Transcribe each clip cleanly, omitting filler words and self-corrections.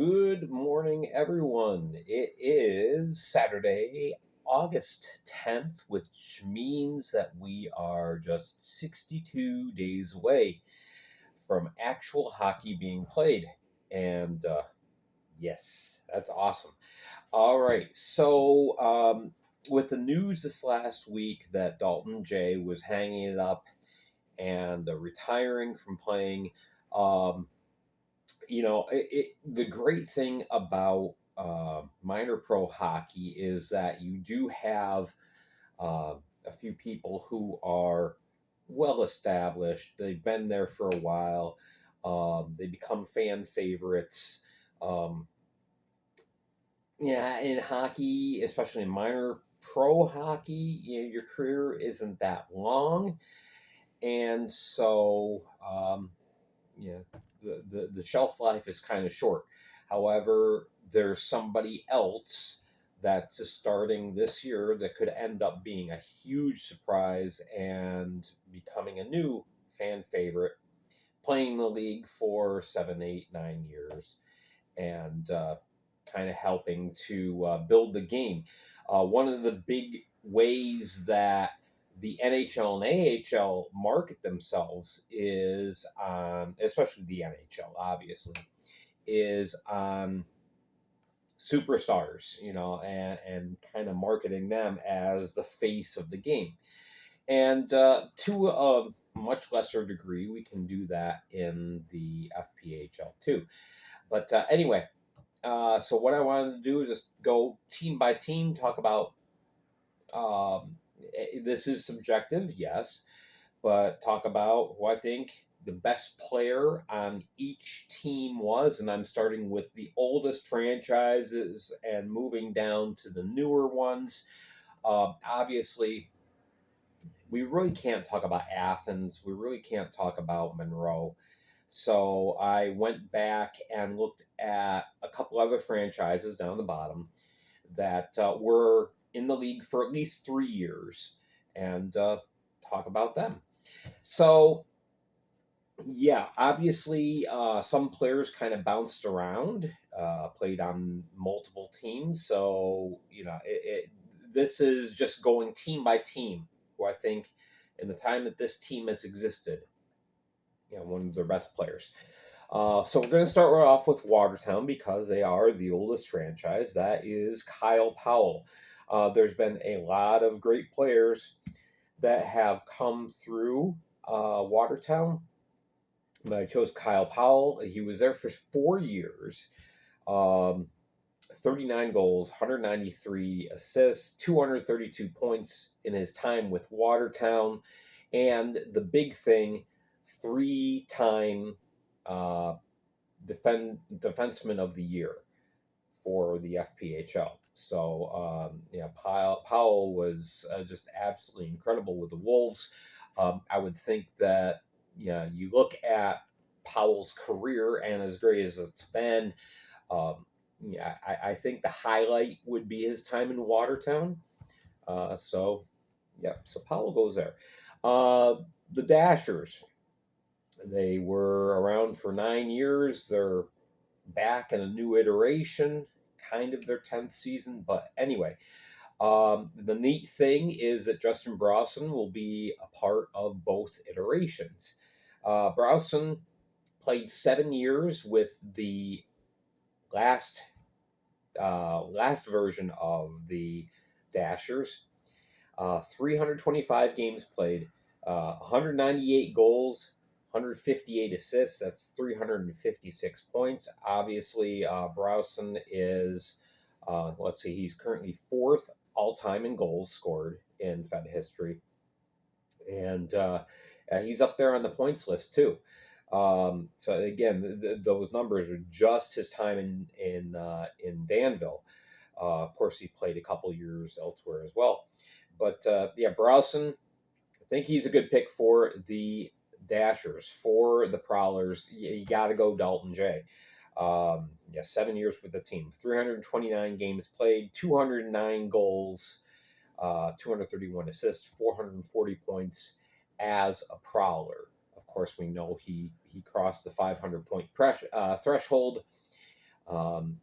Good morning, everyone. It is Saturday, August 10th, which means that we are just 62 days away from actual hockey being played. And yes, that's awesome. All right. With the news this last week that Dalton Jay was hanging it up and retiring from playing, um, the great thing about minor pro hockey is that you do have uh, a few people who are well established. They've been there for a while. They become fan favorites. Um, yeah, in hockey, especially in minor pro hockey, your career isn't that long, and yeah, the shelf life is kind of short. However, there's somebody else that's just starting this year that could end up being a huge surprise and becoming a new fan favorite, playing the league for 7, 8, 9 years, and kind of helping to build the game. One of the big ways that the NHL and AHL market themselves is on, especially the NHL, obviously, is on superstars, and kind of marketing them as the face of the game. And to a much lesser degree, we can do that in the FPHL too. But anyway, so what I wanted to do is just go team by team, talk about. This is subjective, yes, but talk about who I think the best player on each team was, and I'm starting with the oldest franchises and moving down to the newer ones. Obviously, we really can't talk about Athens. We really can't talk about Monroe. So I went back and looked at a couple other franchises down the bottom that were in the league for at least 3 years and talk about them. So, yeah, obviously, some players kind of bounced around, played on multiple teams. So, this is just going team by team, who I think in the time that this team has existed, one of their best players. So we're going to start right off with Watertown because they are the oldest franchise. That is Kyle Powell. There's been a lot of great players that have come through Watertown. But I chose Kyle Powell. He was there for 4 years. Um, 39 goals, 193 assists, 232 points in his time with Watertown. And the big thing, three-time uh, defenseman of the year for the FPHL. So, Powell was just absolutely incredible with the Wolves. I would think that, you look at Powell's career, and as great as it's been, I think the highlight would be his time in Watertown. So Powell goes there. The Dashers, they were around for 9 years. They're back in a new iteration, kind of their 10th season. But anyway, the neat thing is that Justin Browson will be a part of both iterations. Browson played 7 years with the last version of the Dashers. 325 games played, 198 goals, 158 assists. That's 356 points. Obviously, Browson is, he's currently fourth all time in goals scored in Fed history. And he's up there on the points list, too. So again, those numbers are just his time in Danville. Of course, he played a couple years elsewhere as well. But Browson, I think he's a good pick for the Dashers. For the Prowlers, you got to go Dalton Jay. 7 years with the team, 329 games played, 209 goals, 231 assists, 440 points as a Prowler. Of course, we know he crossed the 500 point threshold um,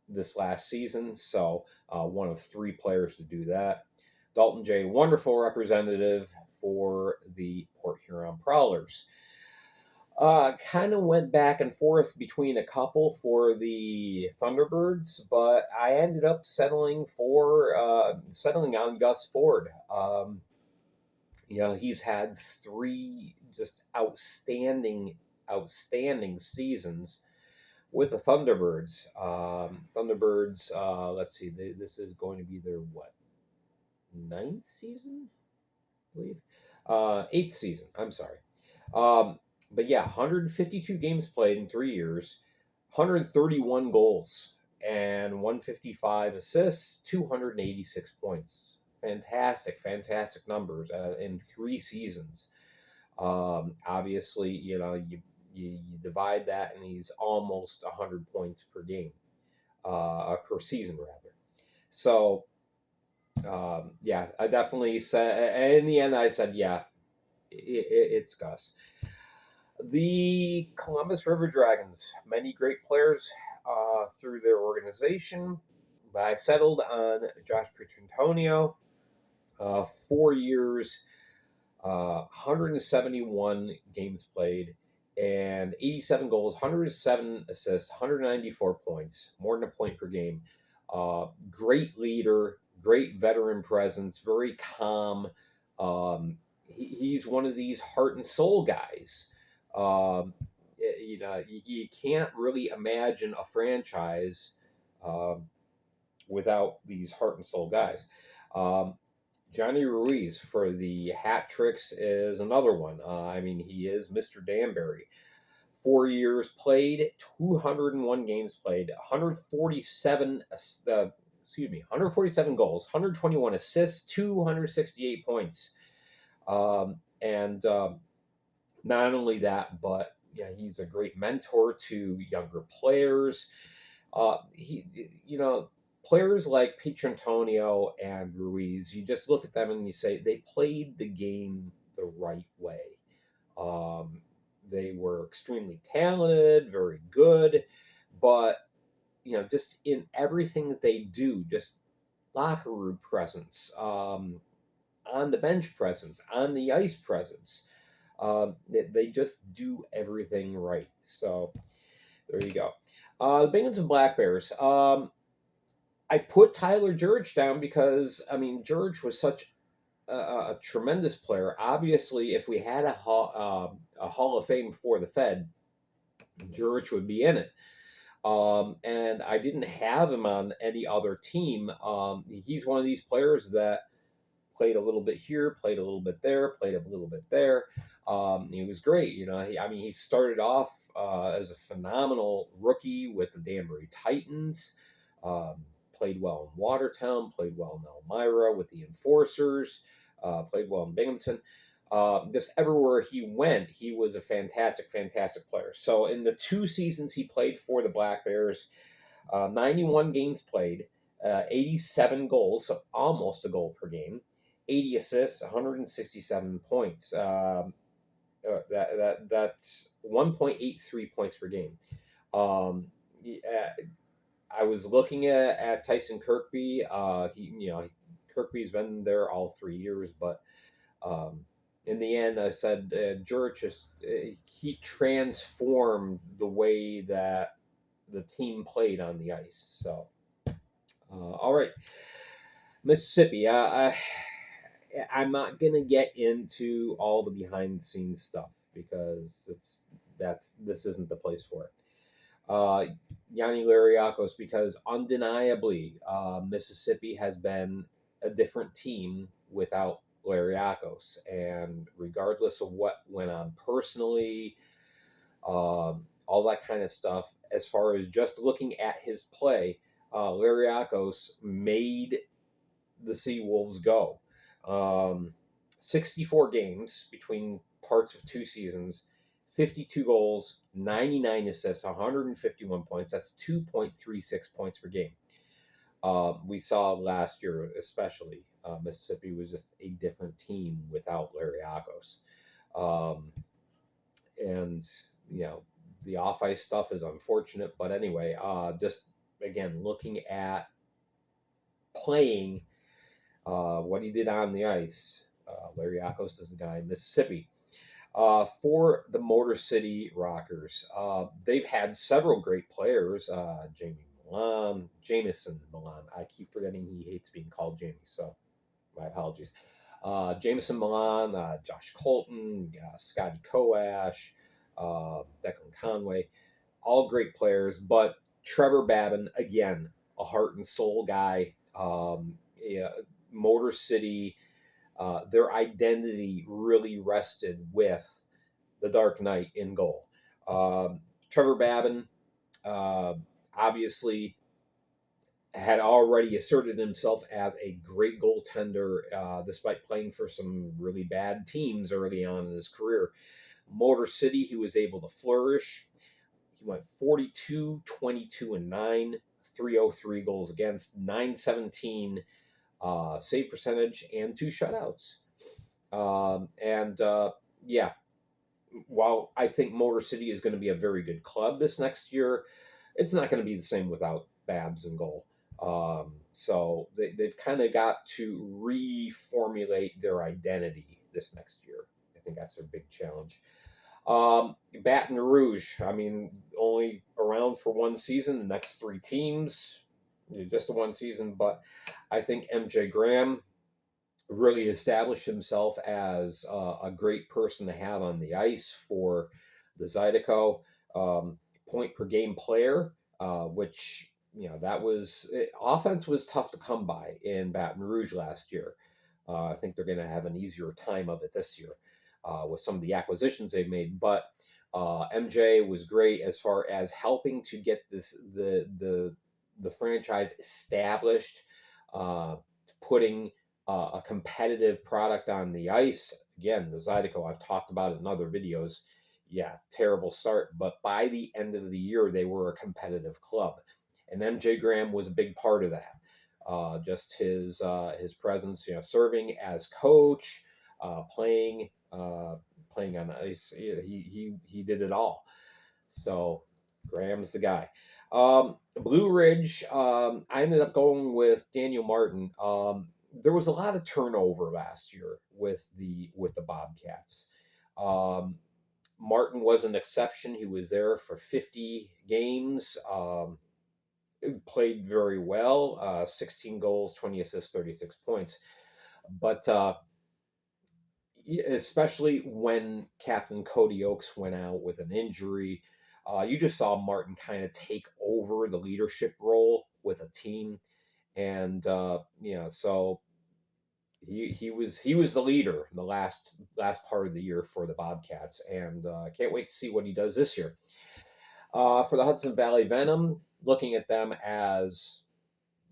this last season. So one of 3 players to do that. Dalton J, wonderful representative for the Port Huron Prowlers. Kind of went back and forth between a couple for the Thunderbirds, but I ended up settling on Gus Ford. He's had 3 just outstanding seasons with the Thunderbirds. Thunderbirds, let's see, this is going to be their what, 9th season, I believe, 8th season. I'm sorry. But yeah, 152 games played in 3 years, 131 goals, and 155 assists, 286 points. Fantastic numbers in 3 seasons. Obviously, you divide that, and he's almost 100 points per game, per season rather. So, yeah, I definitely said. In the end, I said, yeah, it's Gus. The Columbus River Dragons, many great players through their organization, but I settled on Josh Pietrantonio. 4 years, 171 games played, and 87 goals, 107 assists, 194 points, more than a point per game. Great leader, great veteran presence, very calm. He's one of these heart and soul guys. You can't really imagine a franchise without these heart and soul guys. Johnny Ruiz for the hat tricks is another one. He is Mr. Danbury. 4 years played, 201 games played, 147 goals, 121 assists, 268 points. And not only that, but yeah, he's a great mentor to younger players. Players like Pietrantonio and Ruiz, you just look at them and you say they played the game the right way. They were extremely talented, very good, but just in everything that they do, just locker room presence, on the bench presence, on the ice presence. They just do everything right. So there you go. The Binghamton Black Bears. I put Tyler George down because George was such a tremendous player. Obviously, if we had a Hall of Fame for the Fed, George would be in it. And I didn't have him on any other team. He's one of these players that played a little bit here, played a little bit there, played a little bit there. He was great. He started off as a phenomenal rookie with the Danbury Titans. Played well in Watertown, played well in Elmira with the Enforcers, played well in Binghamton. Just everywhere he went, he was a fantastic player. So in the 2 seasons he played for the Black Bears, 91 games played, 87 goals, so almost a goal per game, 80 assists, 167 points. That's 1.83 points per game. I was looking at Tyson Kirkby. Kirkby's been there all 3 years, but in the end, I said George he transformed the way that the team played on the ice. So, all right, Mississippi. I'm not gonna get into all the behind the scenes stuff because this isn't the place for it. Yanni Lariakos, because undeniably Mississippi has been a different team without Lariakos, and regardless of what went on personally, all that kind of stuff, as far as just looking at his play, Lariakos made the Seawolves go. 64 games between parts of 2 seasons, 52 goals, 99 assists, 151 points. That's 2.36 points per game. We saw last year, especially, Mississippi was just a different team without Lariakos. And, The off ice stuff is unfortunate, but anyway, just again looking at playing what he did on the ice. Larry Akos is the guy in Mississippi. For the Motor City Rockers, they've had several great players. Jamison Milan. I keep forgetting he hates being called Jamie, so my apologies. Jamison Milan, Josh Colton, Scotty Koash, Declan Conway, all great players. But Trevor Babin, again, a heart and soul guy. Yeah, Motor City, their identity really rested with the Dark Knight in goal. Trevor Babin, obviously, had already asserted himself as a great goaltender, despite playing for some really bad teams early on in his career. Motor City, he was able to flourish. He went 42, 22, and 9, 303 goals against, 917 save percentage, and 2 shutouts. Yeah, while I think Motor City is going to be a very good club this next year, it's not going to be the same without Babs in goal. So they've kind of got to reformulate their identity this next year. I think that's their big challenge. Baton Rouge, I mean, only around for one season. The next 3 teams, just a one season. But I think MJ Graham really established himself as a great person to have on the ice for the Zydeco. Point per game player, which that was offense was tough to come by in Baton Rouge last year. I think they're going to have an easier time of it this year with some of the acquisitions they've made. But MJ was great as far as helping to get the franchise established, putting a competitive product on the ice. Again, the Zydeco, I've talked about it in other videos. Yeah, terrible start, but by the end of the year, they were a competitive club, and MJ Graham was a big part of that. Just his presence, serving as coach, playing on ice. He did it all. So Graham's the guy. Blue Ridge, I ended up going with Daniel Martin. There was a lot of turnover last year with the Bobcats. Martin was an exception. He was there for 50 games. Played very well. 16 goals, 20 assists, 36 points. But especially when Captain Cody Oakes went out with an injury, you just saw Martin kind of take over the leadership role with a team, and so he was the leader the last part of the year for the Bobcats, and can't wait to see what he does this year. For the Hudson Valley Venom, looking at them as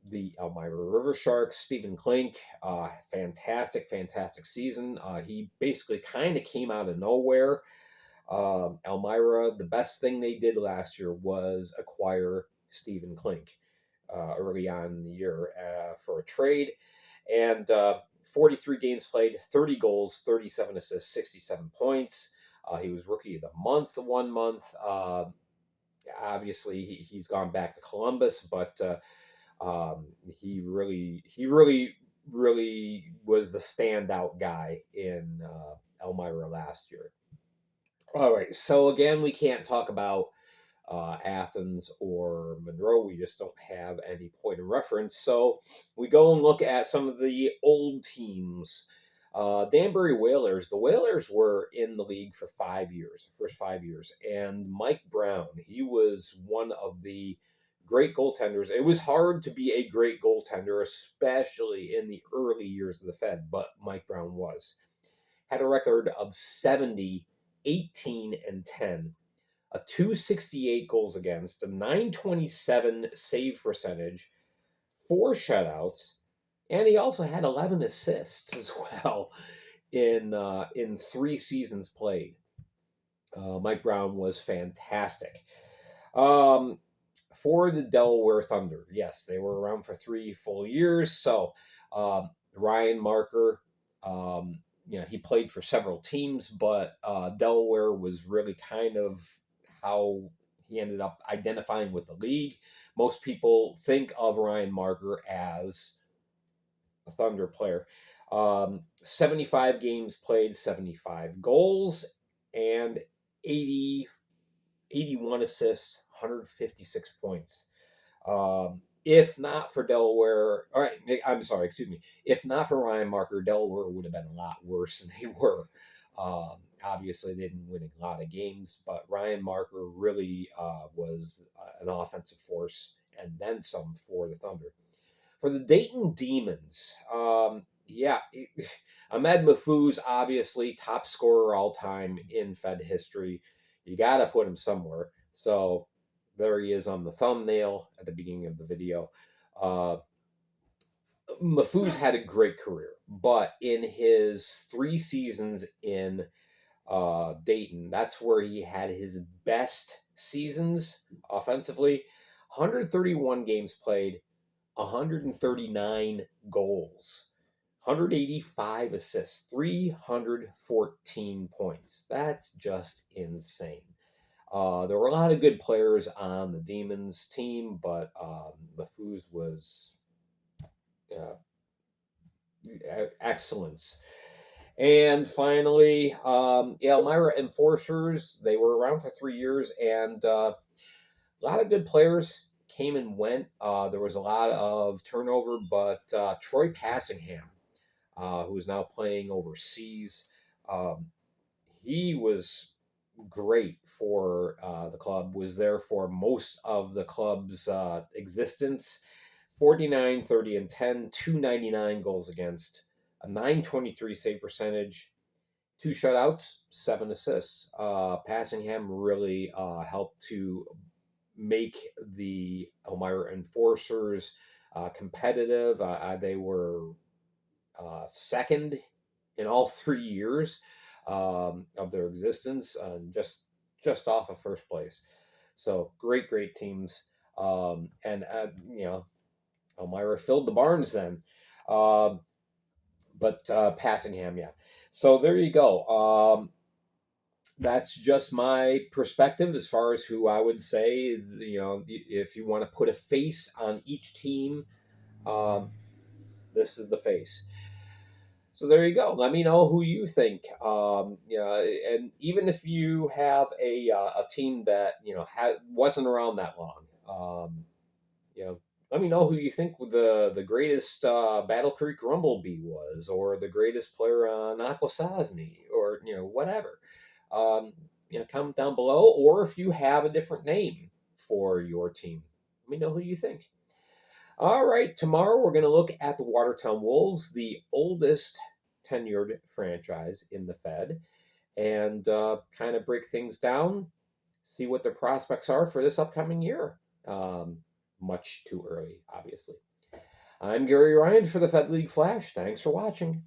the Elmira River Sharks, Stephen Klink, fantastic season. He basically kind of came out of nowhere. Elmira, the best thing they did last year was acquire Stephen Klink early on in the year for a trade. And 43 games played, 30 goals, 37 assists, 67 points. He was Rookie of the Month 1 month. Obviously, he's gone back to Columbus, but he really was the standout guy in Elmira last year. All right, so again, we can't talk about Athens or Monroe. We just don't have any point of reference. So we go and look at some of the old teams. Danbury Whalers. The Whalers were in the league for 5 years, the first 5 years. And Mike Brown, he was one of the great goaltenders. It was hard to be a great goaltender, especially in the early years of the Fed, but Mike Brown was. Had a record of 70, 18, and 10. A 268 goals against, a 927 save percentage, 4 shutouts, and he also had 11 assists as well in 3 seasons played. Mike Brown was fantastic. For the Delaware Thunder, yes, they were around for 3 full years. So Ryan Marker, he played for several teams, but Delaware was really kind of how he ended up identifying with the league. Most people think of Ryan Marker as a Thunder player. 75 games played, 75 goals, and 80, 81 assists, 156 points. If not for Delaware, all right, I'm sorry, excuse me. If not for Ryan Marker, Delaware would have been a lot worse than they were. Obviously, they didn't win a lot of games, but Ryan Marker really was an offensive force and then some for the Thunder. For the Dayton Demons, Ahmed Mahfouz, obviously top scorer all time in Fed history. You got to put him somewhere. So there he is on the thumbnail at the beginning of the video. Mahfouz had a great career, but in his 3 seasons in Dayton, that's where he had his best seasons offensively. 131 games played, 139 goals, 185 assists, 314 points. That's just insane. There were a lot of good players on the Demons team, but Mahfouz was excellence. And finally, Elmira Enforcers, they were around for 3 years, and a lot of good players came and went. There was a lot of turnover, but Troy Passingham, who is now playing overseas, he was great for the club, was there for most of the club's existence. 49, 30, and 10, 299 goals against, a 923 save percentage, 2 shutouts, 7 assists. Passingham really helped to make the Elmira Enforcers competitive. They were second in all 3 years of their existence, just off of first place. So great teams. Elmira filled the barns then. But Passingham, yeah. So there you go. That's just my perspective as far as who I would say, if you want to put a face on each team, this is the face. So there you go. Let me know who you think. And even if you have a team that wasn't around that long, let me know who you think the greatest Battle Creek Rumblebee was, or the greatest player on Akwesasne, or whatever. Comment down below, or if you have a different name for your team, let me know who you think. All right, tomorrow we're going to look at the Watertown Wolves, the oldest tenured franchise in the Fed, and kind of break things down, see what their prospects are for this upcoming year. Much too early, obviously. I'm Gary Ryan for the Fed League Flash. Thanks for watching.